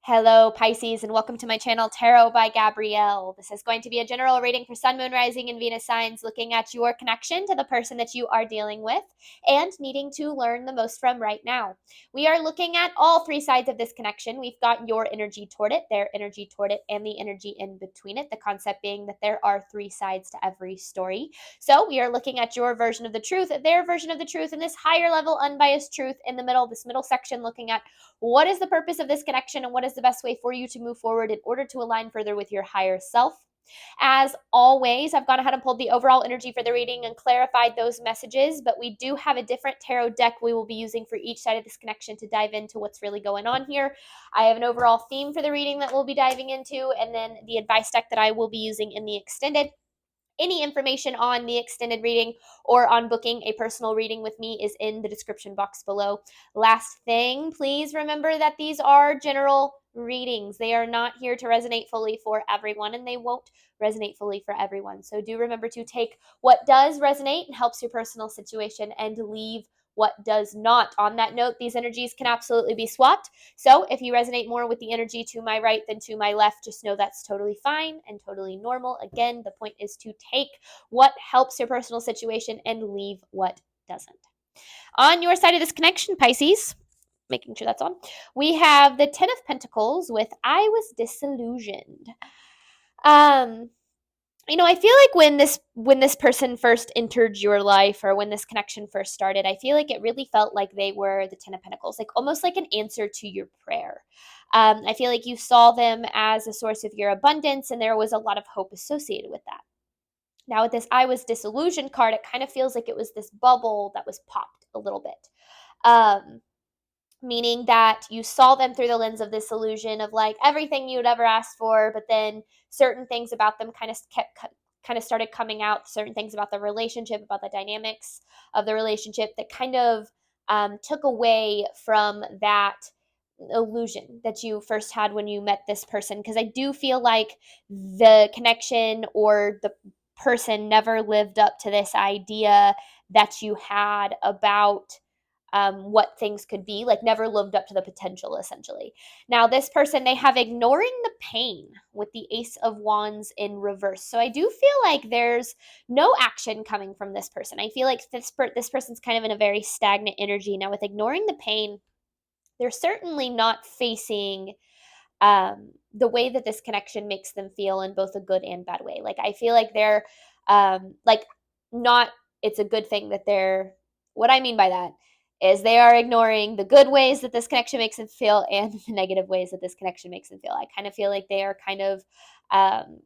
Hello, Pisces, and welcome to my channel, Tarot by Gabrielle. This is going to be a general reading for Sun, Moon, Rising, and Venus signs, looking at your connection to the person that you are dealing with and needing to learn the most from right now. We are looking at all three sides of this connection. We've got your energy toward it, their energy toward it, and the energy in between it. The concept being that there are three sides to every story. So we are looking at your version of the truth, their version of the truth, and this higher level unbiased truth in the middle, this middle section, looking at what is the purpose of this connection and what is the best way for you to move forward in order to align further with your higher self? As always, I've gone ahead and pulled the overall energy for the reading and clarified those messages, but we do have a different tarot deck we will be using for each side of this connection to dive into what's really going on here. I have an overall theme for the reading that we'll be diving into, and then the advice deck that I will be using in the extended. Any information on the extended reading or on booking a personal reading with me is in the description box below. Last thing, please remember that these are general readings. They are not here to resonate fully for everyone, and they won't resonate fully for everyone. So do remember to take what does resonate and helps your personal situation and leave what does not. On that note, these energies can absolutely be swapped. So if you resonate more with the energy to my right than to my left, just know that's totally fine and totally normal. Again, the point is to take what helps your personal situation and leave what doesn't. On your side of this connection, Pisces, making sure that's on, we have the Ten of Pentacles with I was disillusioned. I feel like when this person first entered your life, or when this connection first started, I feel like it really felt like they were the Ten of Pentacles, like almost like an answer to your prayer. I feel like you saw them as a source of your abundance, and there was a lot of hope associated with that. Now, with this I was disillusioned card, it kind of feels like it was this bubble that was popped a little bit. Meaning that you saw them through the lens of this illusion of like everything you'd ever asked for, but then certain things about them kind of started coming out, certain things about the relationship, about the dynamics of the relationship that kind of took away from that illusion that you first had when you met this person. Because I do feel like the connection or the person never lived up to this idea that you had about what things could be, like never lived up to the potential, essentially. Now, this person, they have ignoring the pain with the Ace of Wands in reverse. So I do feel like there's no action coming from this person. I feel like this person's kind of in a very stagnant energy. Now, with ignoring the pain, they're certainly not facing the way that this connection makes them feel in both a good and bad way. Like, I feel like they're like not, it's a good thing that they're, what I mean by that is they are ignoring the good ways that this connection makes them feel and the negative ways that this connection makes them feel. I kind of feel like they are kind of um,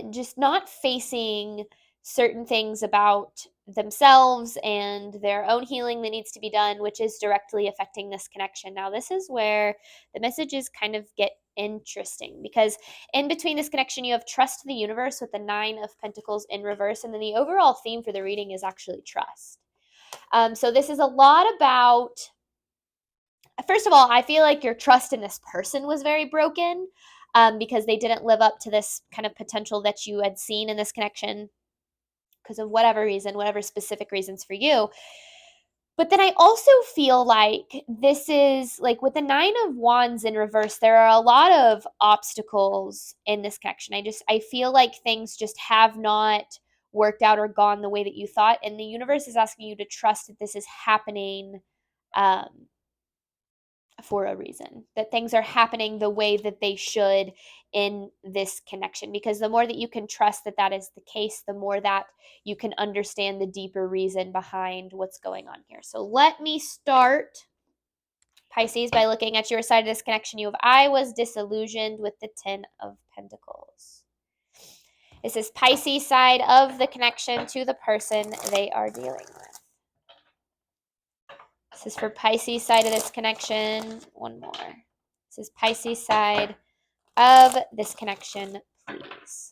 just not facing certain things about themselves and their own healing that needs to be done, which is directly affecting this connection. Now, this is where the messages kind of get interesting, because in between this connection, you have trust the universe with the Nine of Pentacles in reverse, and then the overall theme for the reading is actually trust. So this is a lot about, first of all, I feel like your trust in this person was very broken, because they didn't live up to this kind of potential that you had seen in this connection because of whatever reason, whatever specific reasons for you. But then I also feel like this is like with the Nine of Wands in reverse, there are a lot of obstacles in this connection. I feel like things just have not worked out or gone the way that you thought. And the universe is asking you to trust that this is happening um, for a reason, that things are happening the way that they should in this connection. Because the more that you can trust that that is the case, the more that you can understand the deeper reason behind what's going on here. So let me start, Pisces, by looking at your side of this connection. You have I was disillusioned with the Ten of Pentacles. This is Pisces side of the connection to the person they are dealing with. This is for Pisces side of this connection. One more. This is Pisces side of this connection, please.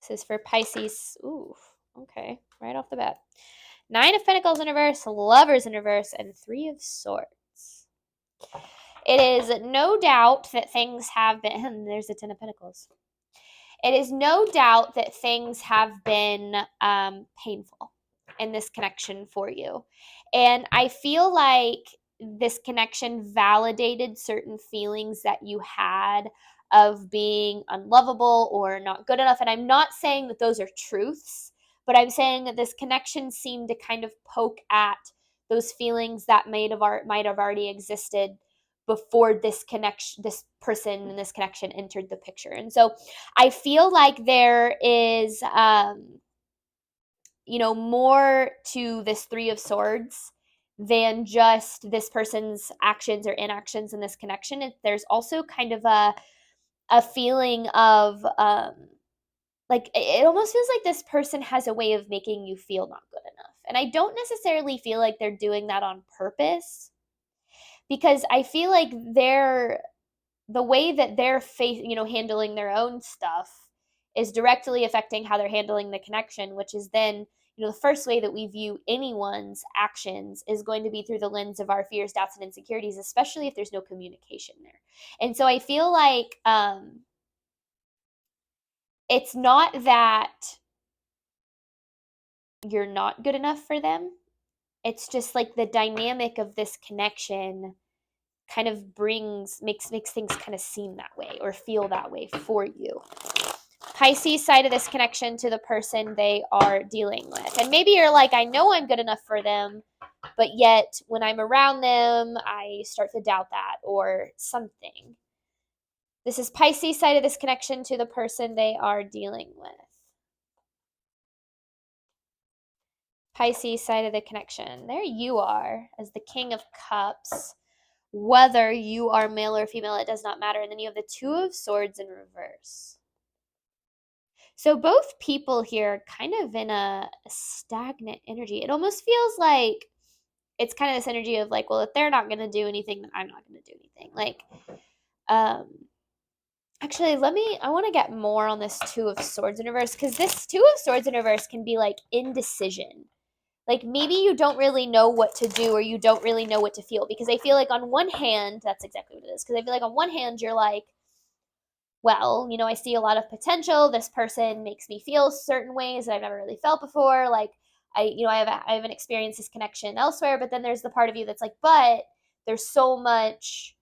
This is for Pisces. Ooh, okay. Right off the bat. Nine of Pentacles in reverse, Lovers in reverse, and Three of Swords. It is no doubt that things have been, and there's the Ten of Pentacles. It is no doubt that things have been painful in this connection for you. And I feel like this connection validated certain feelings that you had of being unlovable or not good enough. And I'm not saying that those are truths, but I'm saying that this connection seemed to kind of poke at those feelings that might have already existed before this person and this connection entered the picture. And so I feel like there is more to this Three of Swords than just this person's actions or inactions in this connection. There's also kind of a feeling of like it almost feels like this person has a way of making you feel not good enough. And I don't necessarily feel like they're doing that on purpose, because I feel like the way that they're handling their own stuff is directly affecting how they're handling the connection, which is then, the first way that we view anyone's actions is going to be through the lens of our fears, doubts, and insecurities, especially if there's no communication there. And so I feel like it's not that you're not good enough for them. It's just like the dynamic of this connection kind of makes things kind of seem that way or feel that way for you. Pisces side of this connection to the person they are dealing with. And maybe you're like, I know I'm good enough for them, but yet when I'm around them, I start to doubt that or something. This is Pisces side of this connection to the person they are dealing with. Pisces side of the connection. There you are as the King of Cups. Whether you are male or female, it does not matter. And then you have the Two of Swords in reverse. So both people here are kind of in a stagnant energy. It almost feels like it's kind of this energy of like, well, if they're not going to do anything, then I'm not going to do anything. Like, actually, I want to get more on this Two of Swords in reverse, because this Two of Swords in reverse can be like indecision. Like maybe you don't really know what to do, or you don't really know what to feel, because I feel like on one hand, that's exactly what it is. Because I feel like on one hand, you're like, well, I see a lot of potential. This person makes me feel certain ways that I've never really felt before. Like I haven't experienced this connection elsewhere. But then there's the part of you that's like, but there's so much,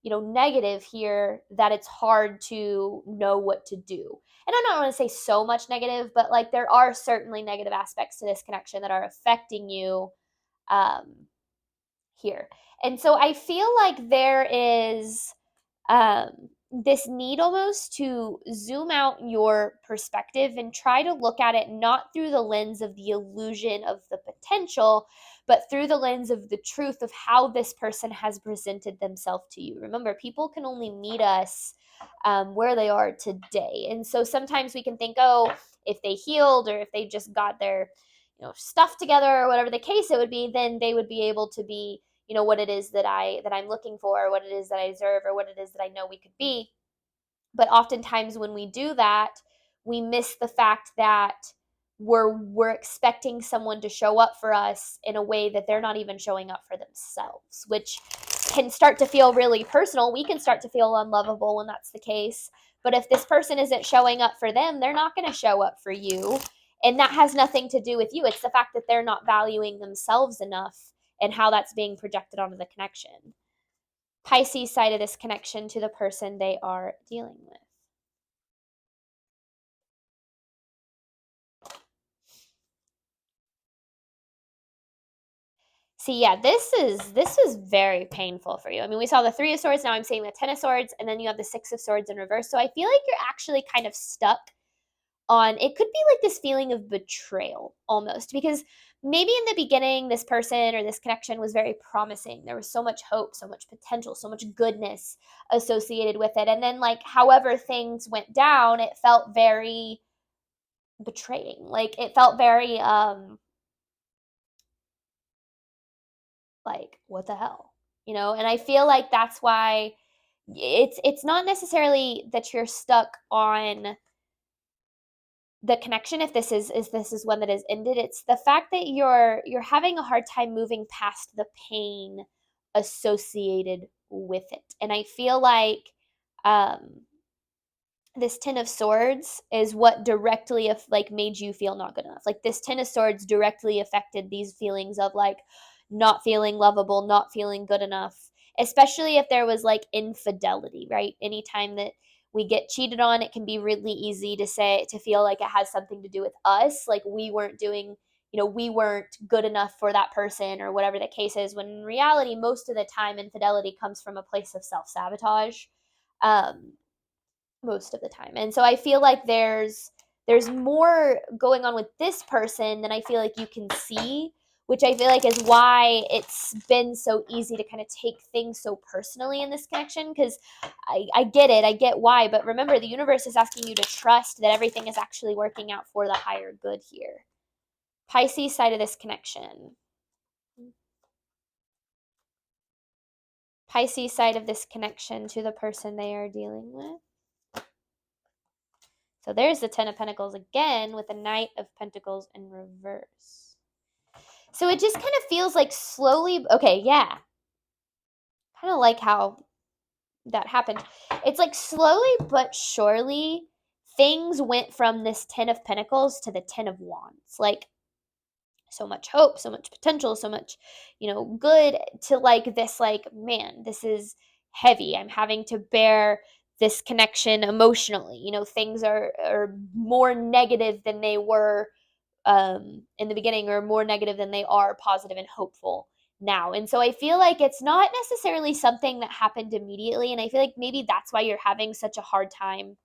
negative here that it's hard to know what to do. And I'm not going to say so much negative, but like there are certainly negative aspects to this connection that are affecting you here. And so I feel like there is this need almost to zoom out your perspective and try to look at it not through the lens of the illusion of the potential, but through the lens of the truth of how this person has presented themselves to you. Remember, people can only meet us where they are today. And so sometimes we can think, oh, if they healed or if they just got their stuff together or whatever the case it would be, then they would be able to be what it is that I'm looking for, or what it is that I deserve, or what it is that I know we could be. But oftentimes when we do that, we miss the fact that we're expecting someone to show up for us in a way that they're not even showing up for themselves, which can start to feel really personal. We can start to feel unlovable when that's the case. But if this person isn't showing up for them, they're not going to show up for you. And that has nothing to do with you. It's the fact that they're not valuing themselves enough and how that's being projected onto the connection. Pisces side of this connection to the person they are dealing with. See, yeah, this is very painful for you. I mean, we saw the Three of Swords, now I'm seeing the Ten of Swords, and then you have the Six of Swords in reverse. So I feel like you're actually kind of stuck on, it could be like this feeling of betrayal almost, because maybe in the beginning this person or this connection was very promising. There was so much hope, so much potential, so much goodness associated with it. And then like however things went down, it felt very betraying. Like it felt very like what the hell? And I feel like that's why it's not necessarily that you're stuck on the connection, if this is one that is ended. It's the fact that you're having a hard time moving past the pain associated with it. And I feel like this Ten of Swords is what directly made you feel not good enough. Like this Ten of Swords directly affected these feelings of like, not feeling lovable, not feeling good enough, especially if there was like infidelity, right? Anytime that we get cheated on, it can be really easy to feel like it has something to do with us, like we weren't doing, we weren't good enough for that person or whatever the case is, when in reality, most of the time, infidelity comes from a place of self sabotage. Um, most of the time. And so I feel like there's more going on with this person than I feel like you can see, which I feel like is why it's been so easy to kind of take things so personally in this connection, because I get it, I get why, but remember, the universe is asking you to trust that everything is actually working out for the higher good here. Pisces side of this connection. Pisces side of this connection to the person they are dealing with. So there's the Ten of Pentacles again with the Knight of Pentacles in reverse. So it just kind of feels like slowly, okay, yeah. Kind of like how that happened. It's like slowly but surely things went from this Ten of Pentacles to the Ten of Wands. Like so much hope, so much potential, so much, good, to like this, like, man, this is heavy. I'm having to bear this connection emotionally. Things are more negative than they were in the beginning, or more negative than they are positive and hopeful now. And so I feel like it's not necessarily something that happened immediately. And I feel like maybe that's why you're having such a hard time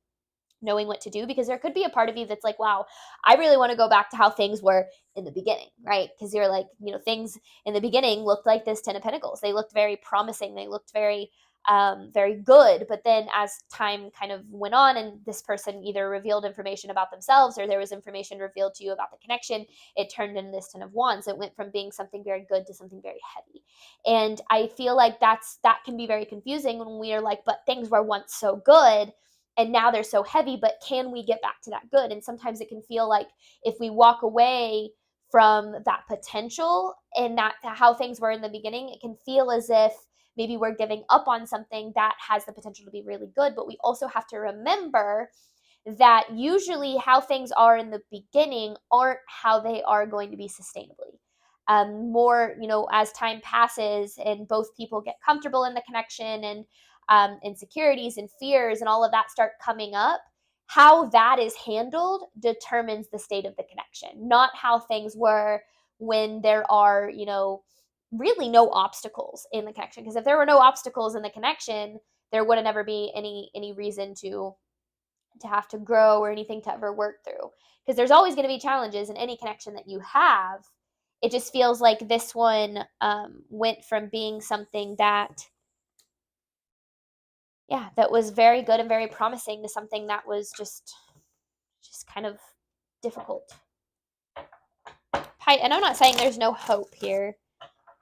knowing what to do, because there could be a part of you that's like, wow, I really want to go back to how things were in the beginning, right? Because you're like, things in the beginning looked like this Ten of Pentacles. They looked very promising. They looked very good. But then as time kind of went on and this person either revealed information about themselves or there was information revealed to you about the connection, it turned into this Ten of Wands. It went from being something very good to something very heavy. And I feel like that can be very confusing when we are like, but things were once so good and now they're so heavy, but can we get back to that good? And sometimes it can feel like if we walk away from that potential and that how things were in the beginning, it can feel as if maybe we're giving up on something that has the potential to be really good. But we also have to remember that usually how things are in the beginning aren't how they are going to be sustainably. More, as time passes and both people get comfortable in the connection, and insecurities and fears and all of that start coming up, how that is handled determines the state of the connection, not how things were when there are, really no obstacles in the connection. Because if there were no obstacles in the connection, there would never be any reason to have to grow or anything to ever work through. Because there's always going to be challenges in any connection that you have. It just feels like this one went from being something that that was very good and very promising to something that was just kind of difficult. And I'm not saying there's no hope here,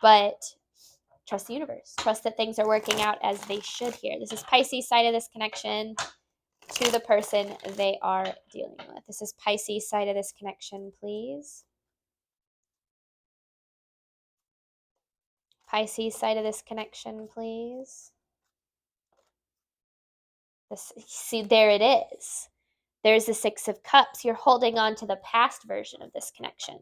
but trust the universe. Trust that things are working out as they should here. This is Pisces side of this connection to the person they are dealing with. This is Pisces side of this connection, please. Pisces side of this connection, please. See, there it is. There's the Six of Cups. You're holding on to the past version of this connection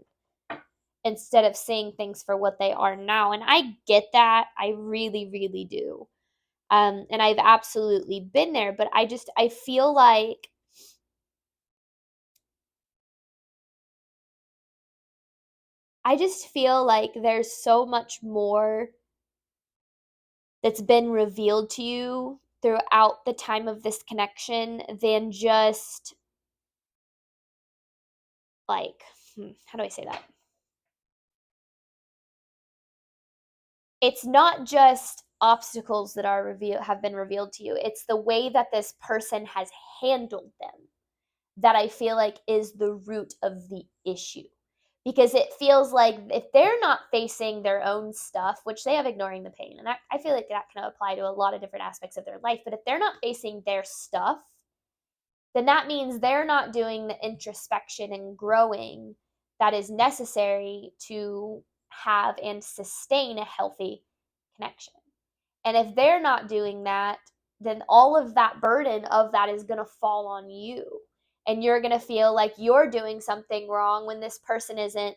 instead of seeing things for what they are now. And I get that. I really, really do. And I've absolutely been there, but I feel like there's so much more that's been revealed to you throughout the time of this connection than just like, how do I say that? It's not just obstacles that have been revealed to you. It's the way that this person has handled them that I feel like is the root of the issue. Because it feels like if they're not facing their own stuff, which they have ignoring the pain, and I feel like that can apply to a lot of different aspects of their life, but if they're not facing their stuff, then that means they're not doing the introspection and growing that is necessary to have and sustain a healthy connection. And if they're not doing that, then all of that burden of that is going to fall on you. And you're going to feel like you're doing something wrong when this person isn't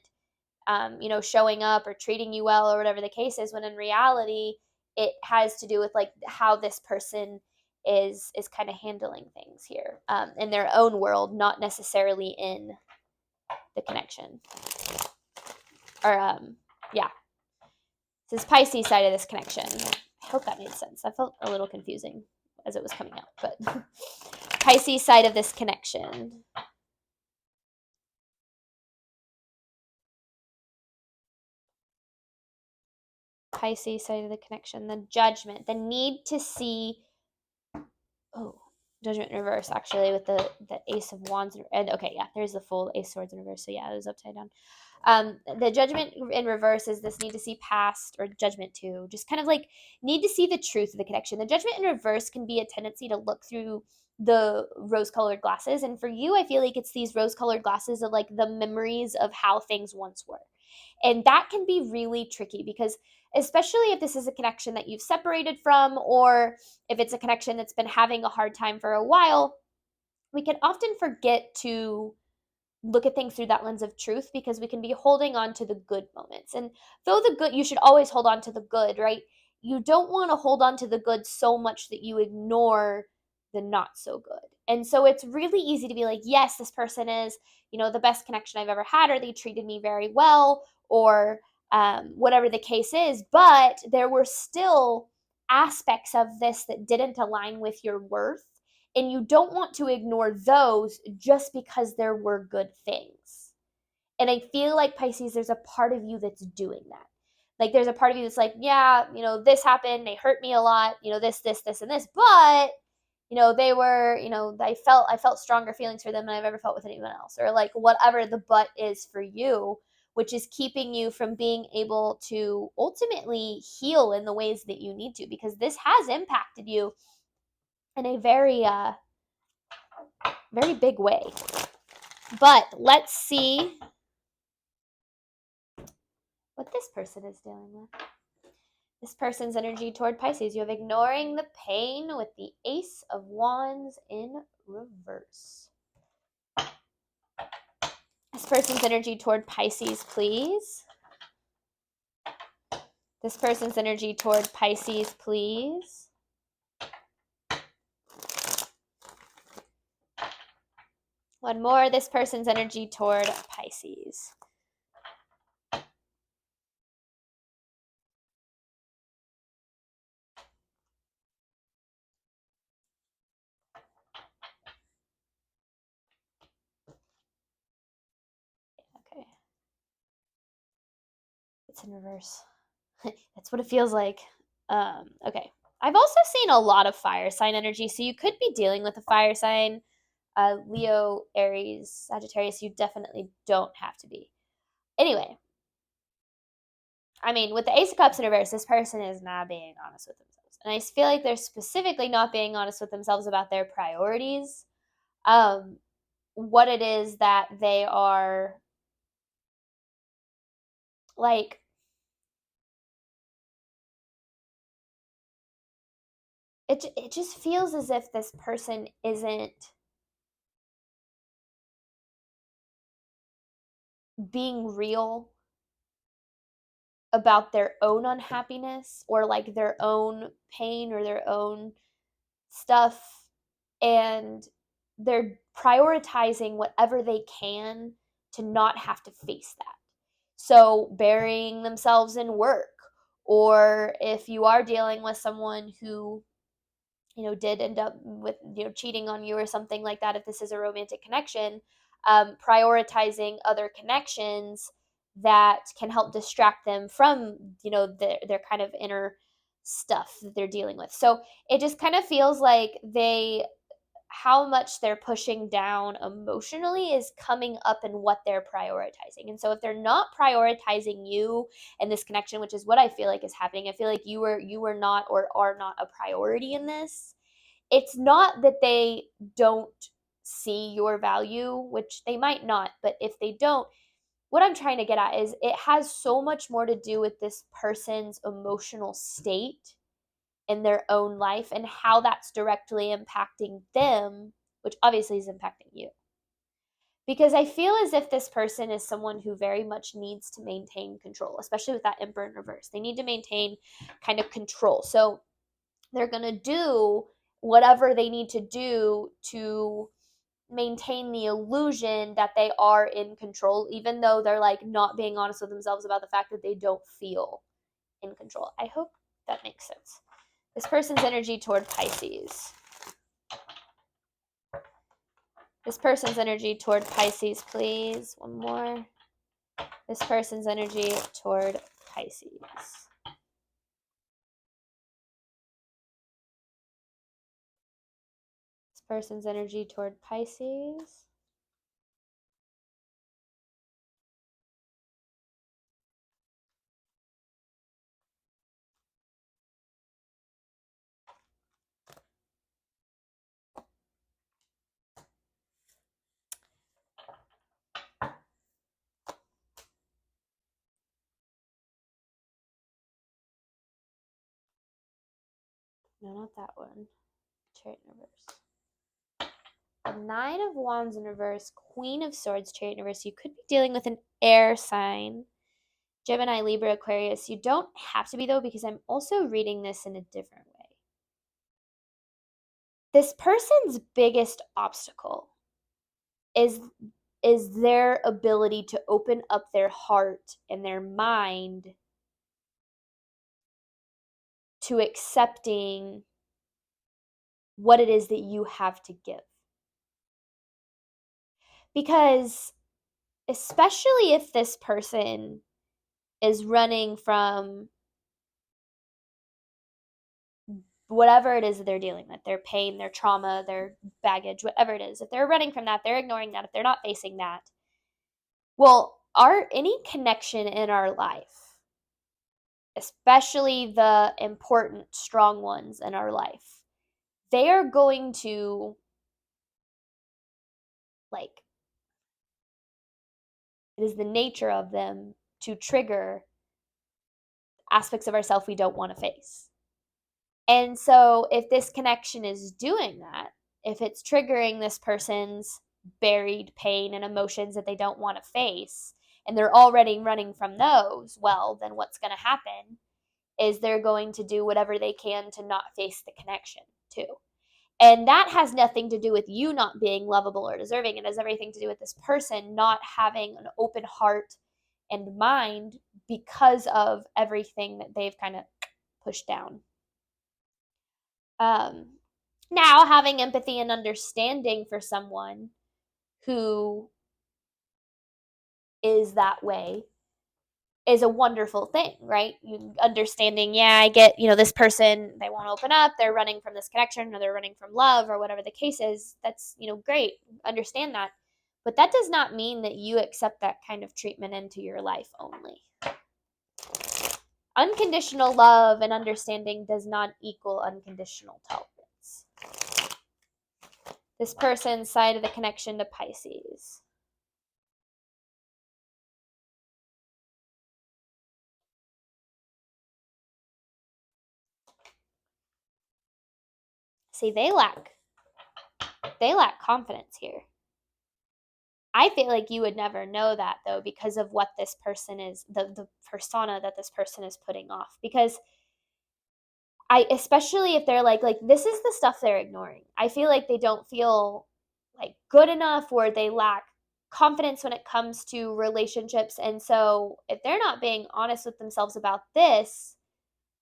showing up or treating you well or whatever the case is, when in reality, it has to do with like how this person is kind of handling things here, in their own world, not necessarily in the connection. Or yeah, this is Pisces side of this connection. I hope that made sense. I felt a little confusing as it was coming out, but Pisces side of this connection. Pisces side of the connection, the Judgment, the need to see. Oh, Judgment in reverse, actually, with the Ace of Wands. And okay, yeah, there's the full Ace of Swords in reverse. So yeah, it was upside down. The Judgment in reverse is this need to see past, or Judgment too, just kind of like need to see the truth of the connection. The Judgment in reverse can be a tendency to look through the rose-colored glasses. And for you, I feel like it's these rose-colored glasses of like the memories of how things once were. And that can be really tricky because especially if this is a connection that you've separated from, or if it's a connection that's been having a hard time for a while, we can often forget to look at things through that lens of truth because we can be holding on to the good moments. And though the good, you should always hold on to the good, right? You don't want to hold on to the good so much that you ignore the not so good. And so it's really easy to be like, yes, this person is, the best connection I've ever had, or they treated me very well, or whatever the case is. But there were still aspects of this that didn't align with your worth, and you don't want to ignore those just because there were good things. And I feel like, Pisces, there's a part of you that's doing that. Like there's a part of you that's like, yeah, this happened, they hurt me a lot, this, and this, but they were, I felt stronger feelings for them than I've ever felt with anyone else, or like whatever the but is for you, which is keeping you from being able to ultimately heal in the ways that you need to, because this has impacted you in a very very big way. But let's see what this person is dealing with. This person's energy toward Pisces. You have ignoring the pain with the Ace of Wands in reverse. This person's energy toward Pisces, please. This person's energy toward Pisces, please. One more. This person's energy toward Pisces. Okay. It's in reverse. That's what it feels like. Okay. I've also seen a lot of fire sign energy, so you could be dealing with a fire sign. Leo, Aries, Sagittarius, you definitely don't have to be. Anyway, I mean, with the Ace of Cups in reverse, this person is not being honest with themselves. And I feel like they're specifically not being honest with themselves about their priorities. What it is that they are like. It just feels as if this person isn't being real about their own unhappiness, or like their own pain, or their own stuff, and they're prioritizing whatever they can to not have to face that. So burying themselves in work, or if you are dealing with someone who did end up with cheating on you or something like that, if this is a romantic connection, prioritizing other connections that can help distract them from their kind of inner stuff that they're dealing with. So it just kind of feels like how much they're pushing down emotionally is coming up in what they're prioritizing. And so if they're not prioritizing you and this connection, which is what I feel like is happening, I feel like you were not, or are not, a priority in this. It's not that they don't see your value, which they might not, but if they don't, what I'm trying to get at is it has so much more to do with this person's emotional state in their own life and how that's directly impacting them, which obviously is impacting you. Because I feel as if this person is someone who very much needs to maintain control, especially with that Emperor in reverse. They need to maintain kind of control. So they're going to do whatever they need to do to maintain the illusion that they are in control, even though they're like not being honest with themselves about the fact that they don't feel in control. I hope that makes sense. This person's energy toward Pisces. This person's energy toward Pisces, please. One more. This person's energy toward Pisces. This person's energy toward Pisces. No, not that one. Chariot in reverse. The Nine of Wands in reverse, Queen of Swords, Chariot in reverse. You could be dealing with an air sign. Gemini, Libra, Aquarius. You don't have to be, though, because I'm also reading this in a different way. This person's biggest obstacle is their ability to open up their heart and their mind to accepting what it is that you have to give. Because especially if this person is running from whatever it is that they're dealing with, their pain, their trauma, their baggage, whatever it is, if they're running from that, they're ignoring that, if they're not facing that, well, any connection in our life, especially the important, strong ones in our life, they are going to, like, it is the nature of them to trigger aspects of ourselves we don't want to face. And so if this connection is doing that, if it's triggering this person's buried pain and emotions that they don't want to face, and they're already running from those, well, then what's going to happen is they're going to do whatever they can to not face the connection too. And that has nothing to do with you not being lovable or deserving. It has everything to do with this person not having an open heart and mind because of everything that they've kind of pushed down. Now, having empathy and understanding for someone who is that way is a wonderful thing, right? You understanding, yeah, I get, this person, they won't open up, they're running from this connection, or they're running from love, or whatever the case is. That's, great. Understand that. But that does not mean that you accept that kind of treatment into your life only. Unconditional love and understanding does not equal unconditional tolerance. This person's side of the connection to Pisces. See, they lack confidence here. I feel like you would never know that, though, because of what this person is, the persona that this person is putting off. Because especially if they're like this is the stuff they're ignoring. I feel like they don't feel like good enough, or they lack confidence when it comes to relationships. And so if they're not being honest with themselves about this,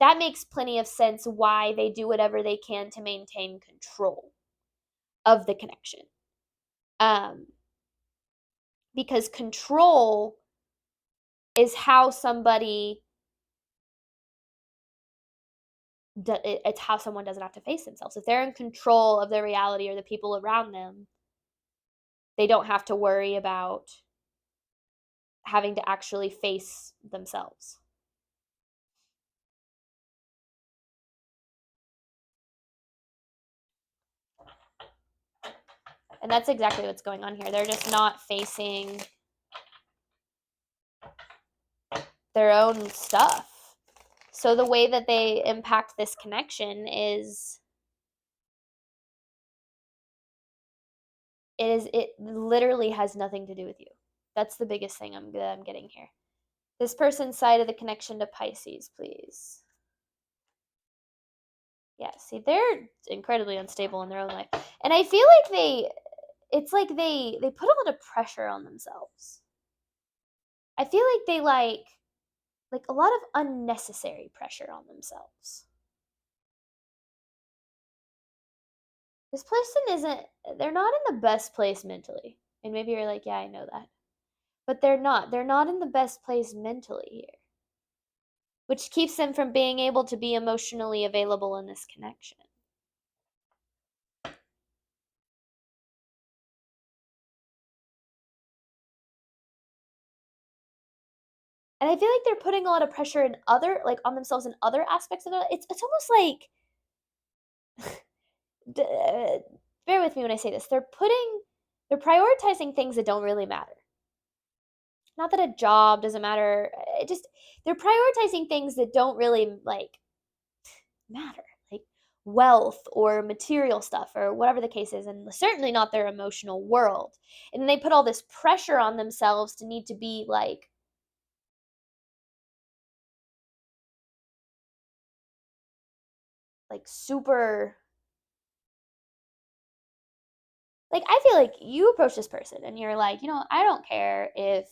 that makes plenty of sense why they do whatever they can to maintain control of the connection. Because control is how somebody, it's how someone doesn't have to face themselves. If they're in control of their reality or the people around them, they don't have to worry about having to actually face themselves. And that's exactly what's going on here. They're just not facing their own stuff. So the way that they impact this connection is it literally has nothing to do with you. That's the biggest thing I'm getting here. This person's side of the connection to Pisces, please. Yeah, see, they're incredibly unstable in their own life. And I feel like it's like they put a lot of pressure on themselves. I feel like they like a lot of unnecessary pressure on themselves. This person they're not in the best place mentally. And maybe you're like, yeah, I know that. But they're not. They're not in the best place mentally here, which keeps them from being able to be emotionally available in this connection. And I feel like they're putting a lot of pressure in other, like on themselves in other aspects of it. It's almost like, bear with me when I say this. They're prioritizing things that don't really matter. Not that a job doesn't matter. They're prioritizing things that don't really like matter, like wealth or material stuff or whatever the case is, and certainly not their emotional world. And then they put all this pressure on themselves to need to be like super, like I feel like you approach this person and you're like, I don't care if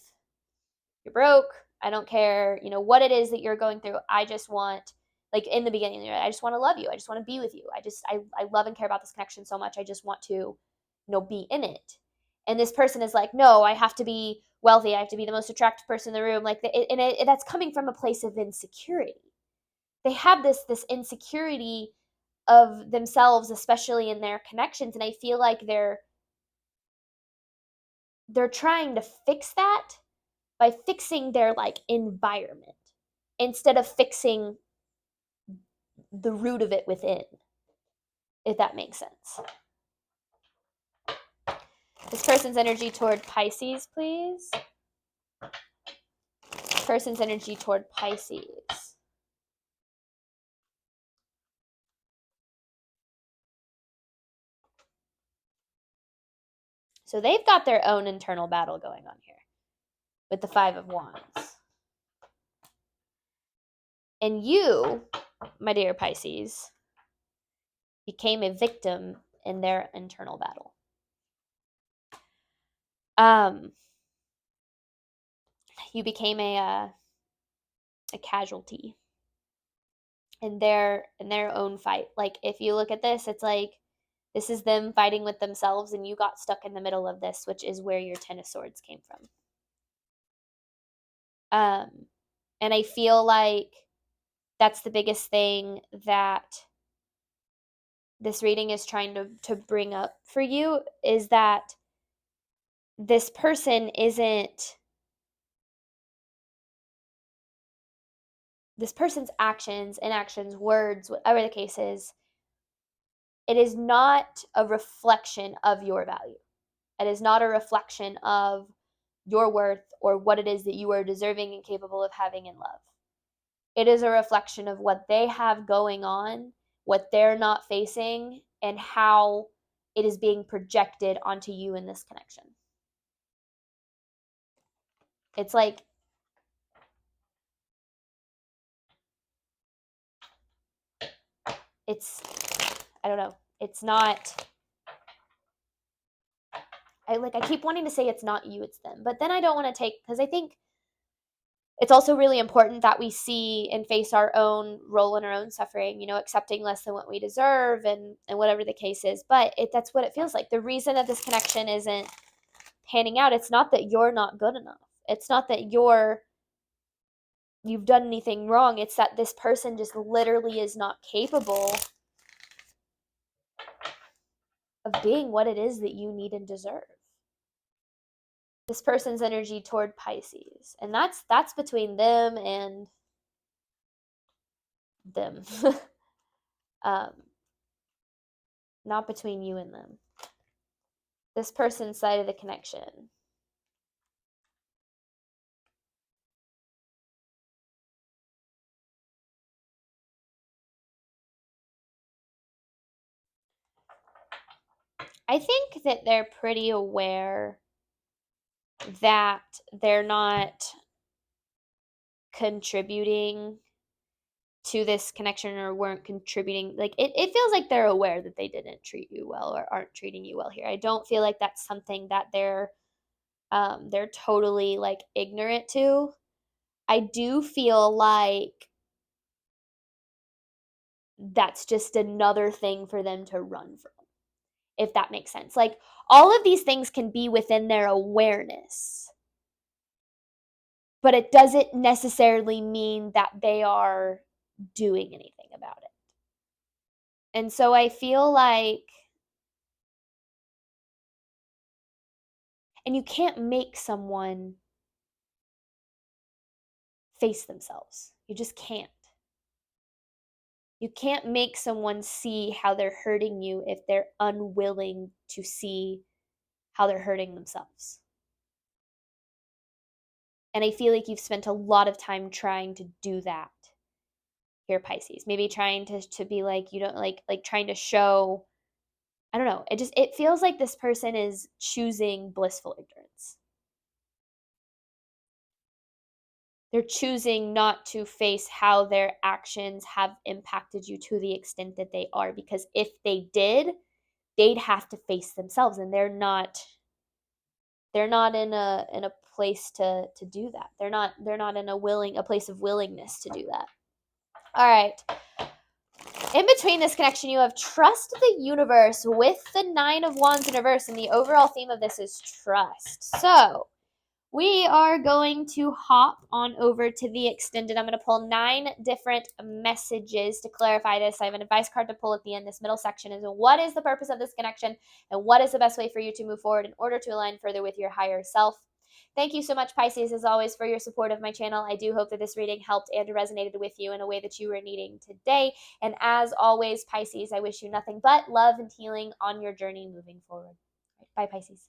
you're broke. I don't care, what it is that you're going through. I just want, like in the beginning, you're like, I just want to love you. I just want to be with you. I love and care about this connection so much. I just want to, be in it. And this person is like, no, I have to be wealthy. I have to be the most attractive person in the room. Like, that's coming from a place of insecurity. They have this insecurity of themselves, especially in their connections. And I feel like they're trying to fix that by fixing their like environment instead of fixing the root of it within, if that makes sense. This person's energy toward Pisces, please. Person's energy toward Pisces. So they've got their own internal battle going on here with the Five of Wands. And you, my dear Pisces, became a victim in their internal battle. You became a casualty in their own fight. Like if you look at this, it's like this is them fighting with themselves, and you got stuck in the middle of this, which is where your Ten of Swords came from. And I feel like that's the biggest thing that this reading is trying to bring up for you, is that this person isn't, this person's actions, inactions, words, whatever the case is, it is not a reflection of your value. It is not a reflection of your worth or what it is that you are deserving and capable of having in love. It is a reflection of what they have going on, what they're not facing, and how it is being projected onto you in this connection. It's like, I don't know. It's not, I keep wanting to say it's not you, it's them. But then I don't want to take, because I think it's also really important that we see and face our own role in our own suffering, accepting less than what we deserve and whatever the case is. But that's what it feels like. The reason that this connection isn't panning out, it's not that you're not good enough. It's not that you've done anything wrong. It's that this person just literally is not capable of being what it is that you need and deserve. This person's energy toward Pisces. And that's between them and them. Not between you and them. This person's side of the connection. I think that they're pretty aware that they're not contributing to this connection or weren't contributing. Like it feels like they're aware that they didn't treat you well or aren't treating you well here. I don't feel like that's something that they're totally like ignorant to. I do feel like that's just another thing for them to run from, if that makes sense. Like all of these things can be within their awareness, but it doesn't necessarily mean that they are doing anything about it. And so I feel like, and you can't make someone face themselves. You just can't. You can't make someone see how they're hurting you if they're unwilling to see how they're hurting themselves. And I feel like you've spent a lot of time trying to do that here, Pisces. Maybe trying to be like, you don't like trying to show, I don't know. It feels like this person is choosing blissful ignorance. They're choosing not to face how their actions have impacted you to the extent that they are, because if they did, they'd have to face themselves, and they're not in a place to do that. They're not in a place of willingness to do that. All right. In between this connection, you have trust the universe with the 9 of Wands in reverse, and the overall theme of this is trust. So we are going to hop on over to the extended. I'm going to pull 9 different messages to clarify this. I have an advice card to pull at the end. This middle section is what is the purpose of this connection and what is the best way for you to move forward in order to align further with your higher self. Thank you so much, Pisces, as always, for your support of my channel. I do hope that this reading helped and resonated with you in a way that you were needing today. And as always, Pisces, I wish you nothing but love and healing on your journey moving forward. Bye, Pisces.